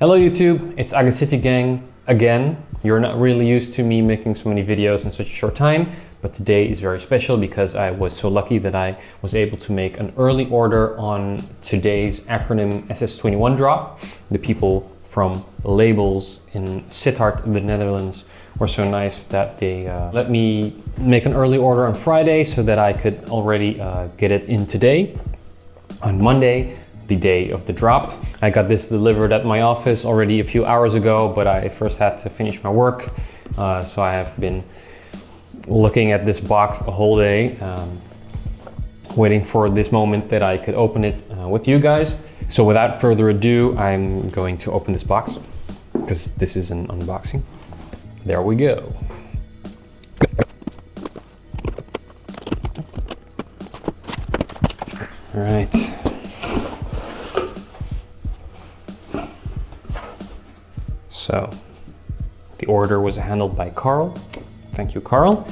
Hello YouTube, it's City Gang again. You're not really used to me making so many videos in such a short time, but today is very special because I was so lucky that I was able to make an early order on today's Acronym SS21 drop. The people from Labels in Sittard, the Netherlands, were so nice that they let me make an early order on Friday so that I could already get it in today. On Monday, the day of the drop. I got this delivered at my office already a few hours ago, but I first had to finish my work. So I have been looking at this box a whole day, waiting for this moment that I could open it with you guys. So without further ado, I'm going to open this box because this is an unboxing. There we go. All right. So, the order was handled by Carl. Thank you, Carl.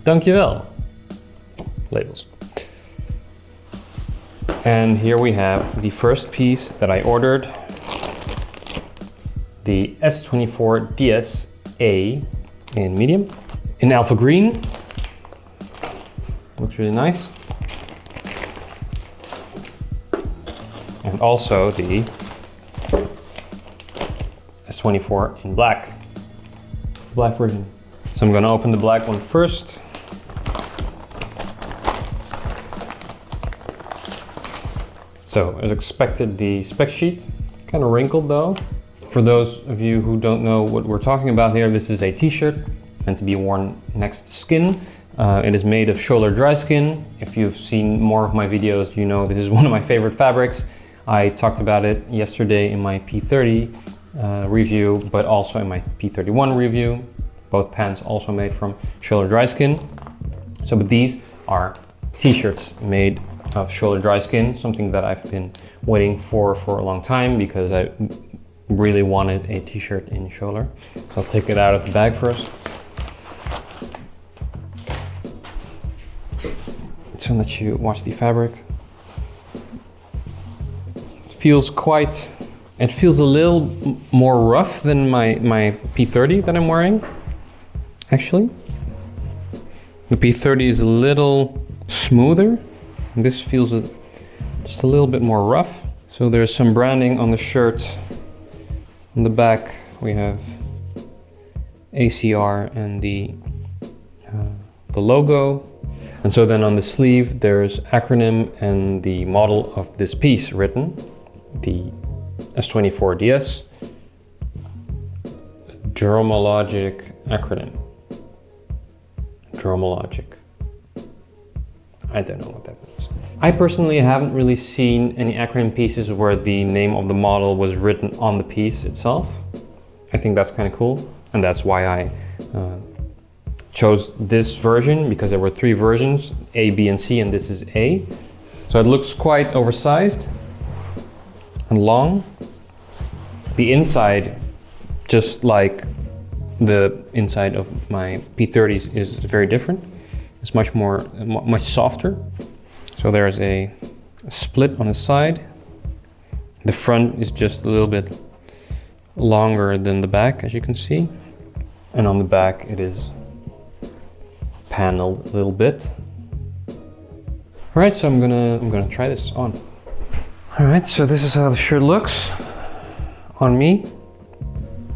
Dankjewel. Labels. And here we have the first piece that I ordered. The S24-DS A in medium. In alpha green. Looks really nice. And also the S24 in black version. So I'm gonna open the black one first. So as expected, the spec sheet, kind of wrinkled though. For those of you who don't know what we're talking about here, this is a t-shirt meant to be worn next to skin. It is made of shoulder dry skin. If you've seen more of my videos, you know this is one of my favorite fabrics. I talked about it yesterday in my P30 review, but also in my P31 review. Both pants also made from shoulder dry skin. So, but these are t-shirts made of shoulder dry skin, something that I've been waiting for a long time because I really wanted a t-shirt in shoulder. So I'll take it out of the bag first. So I'll let you watch the fabric. It feels a little more rough than my P30 that I'm wearing, actually. The P30 is a little smoother, and this feels just a little bit more rough. So there's some branding on the shirt. On the back we have ACR and the logo. And so then on the sleeve there's acronym and the model of this piece written. The S24-DS Dromologic acronym. Dromologic. I don't know what that means. I personally haven't really seen any acronym pieces where the name of the model was written on the piece itself. I think that's kind of cool, and that's why I chose this version, because there were 3 versions, A, B, and C, and this is A. So it looks quite oversized and long. The inside, just like the inside of my P30s, is very different. It's much softer. So there's a split on the side. The front is just a little bit longer than the back, as you can see. And on the back it is paneled a little bit. All right, so I'm gonna try this on. All right, so this is how the shirt looks on me.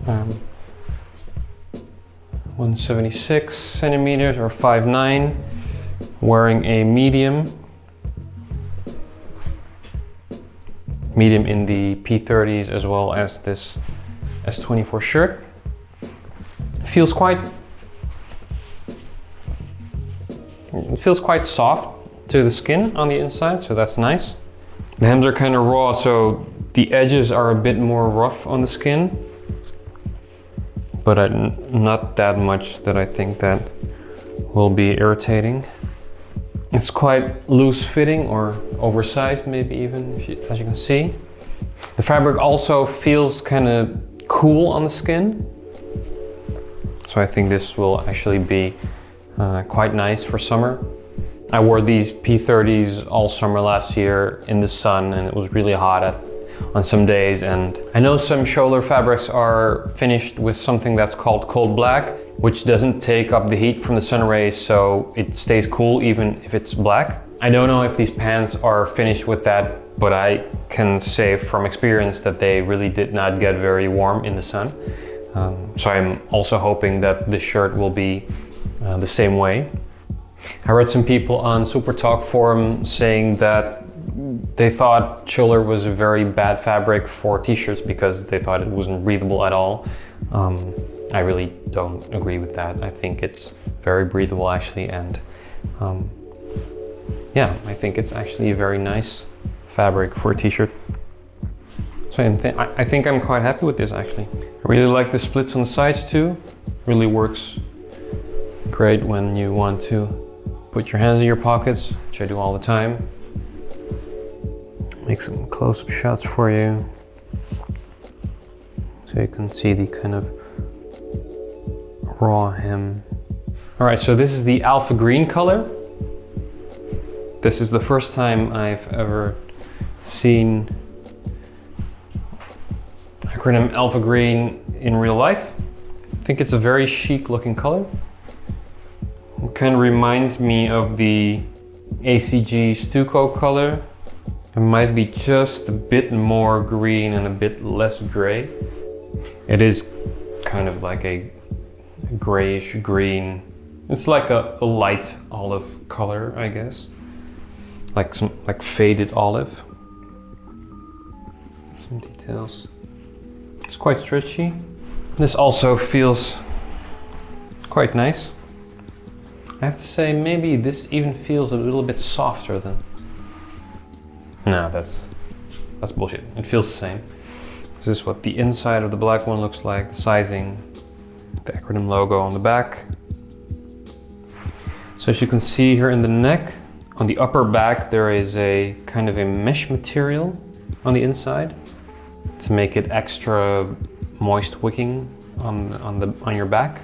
176 centimeters or 5'9", wearing a medium in the P30s as well as this S24 shirt. It feels quite soft to the skin on the inside, so that's nice. The hems are kind of raw, so the edges are a bit more rough on the skin, but not that much that I think that will be irritating. It's quite loose fitting or oversized, maybe even, as you can see. The fabric also feels kind of cool on the skin, so I think this will actually be quite nice for summer. I wore these P30s all summer last year in the sun, and it was really hot on some days. And I know some shoulder fabrics are finished with something that's called cold black, which doesn't take up the heat from the sun rays, so it stays cool even if it's black. I don't know if these pants are finished with that, but I can say from experience that they really did not get very warm in the sun. So I'm also hoping that this shirt will be the same way. I read some people on Super Talk forum saying that they thought Chiller was a very bad fabric for t-shirts because they thought it wasn't breathable at all. I really don't agree with that. I think it's very breathable actually, and yeah, I think it's actually a very nice fabric for a t-shirt. So I think I'm quite happy with this actually. I really like the splits on the sides too. Really works great when you want to put your hands in your pockets, which I do all the time. Make some close-up shots for you, so you can see the kind of raw hem. All right, so this is the alpha green color. This is the first time I've ever seen Acronym alpha green in real life. I think it's a very chic looking color. It kind of reminds me of the ACG Stucco color. It might be just a bit more green and a bit less gray. It is kind of like a grayish green. It's like a light olive color, I guess. Like faded olive. Some details. It's quite stretchy. This also feels quite nice. I have to say, maybe this even feels a little bit softer than... No, that's bullshit. It feels the same. This is what the inside of the black one looks like, the sizing, the Acronym logo on the back. So as you can see here in the neck, on the upper back there is a kind of a mesh material on the inside to make it extra moist wicking on your back.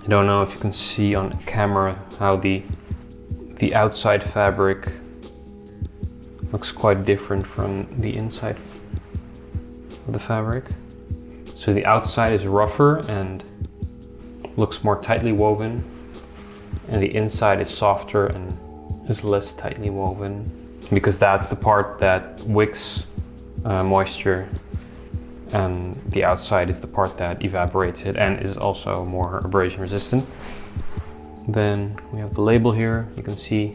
I don't know if you can see on camera how the outside fabric looks quite different from the inside of the fabric. So the outside is rougher and looks more tightly woven, and the inside is softer and is less tightly woven, because that's the part that wicks moisture, and the outside is the part that evaporates it and is also more abrasion resistant. Then we have the label here. You can see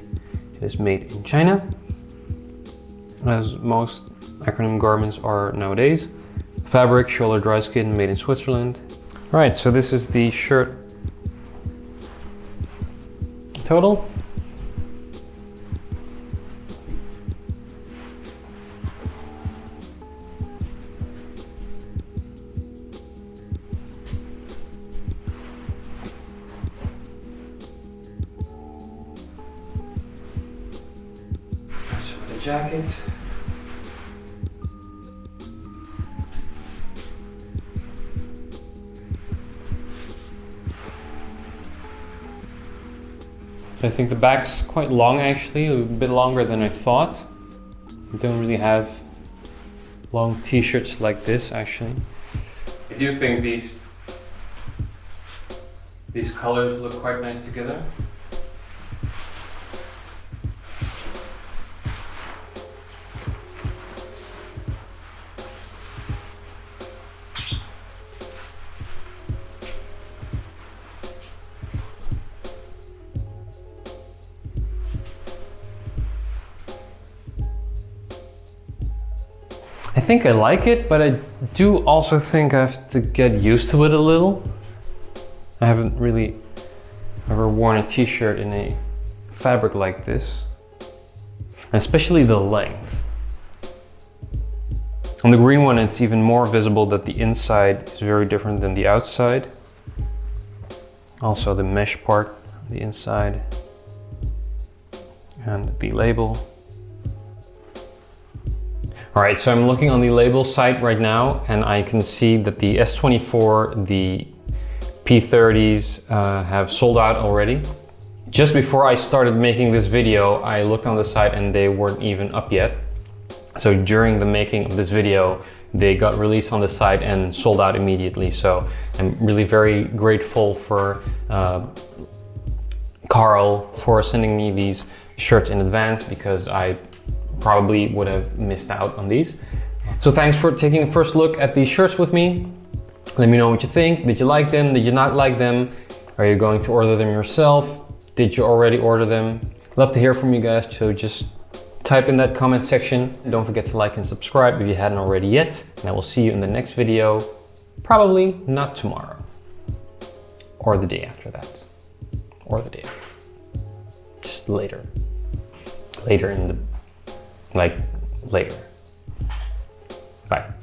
it is made in China, as most Acronym garments are nowadays. Fabric, shoulder dry skin, made in Switzerland. All right, so this is the shirt total. So the jacket. I think the back's quite long actually, a bit longer than I thought. I don't really have long t-shirts like this actually. I do think these colors look quite nice together. I think I like it, but I do also think I have to get used to it a little. I haven't really ever worn a t-shirt in a fabric like this, and especially the length. On the green one, it's even more visible that the inside is very different than the outside. Also the mesh part on the inside and the label. All right, so I'm looking on the label site right now, and I can see that the S24, the P30s have sold out already. Just before I started making this video, I looked on the site and they weren't even up yet. So during the making of this video, they got released on the site and sold out immediately. So I'm really very grateful for Carl for sending me these shirts in advance, because I probably would have missed out on these. So thanks for taking a first look at these shirts with me. Let me know what you think. Did you like them? Did you not like them? Are you going to order them yourself? Did you already order them? Love to hear from you guys, so just type in that comment section. Don't forget to like and subscribe if you hadn't already yet. And I will see you in the next video, probably not tomorrow. Or the day after that. Or the day after. Just later. Later in the, like, later. Bye.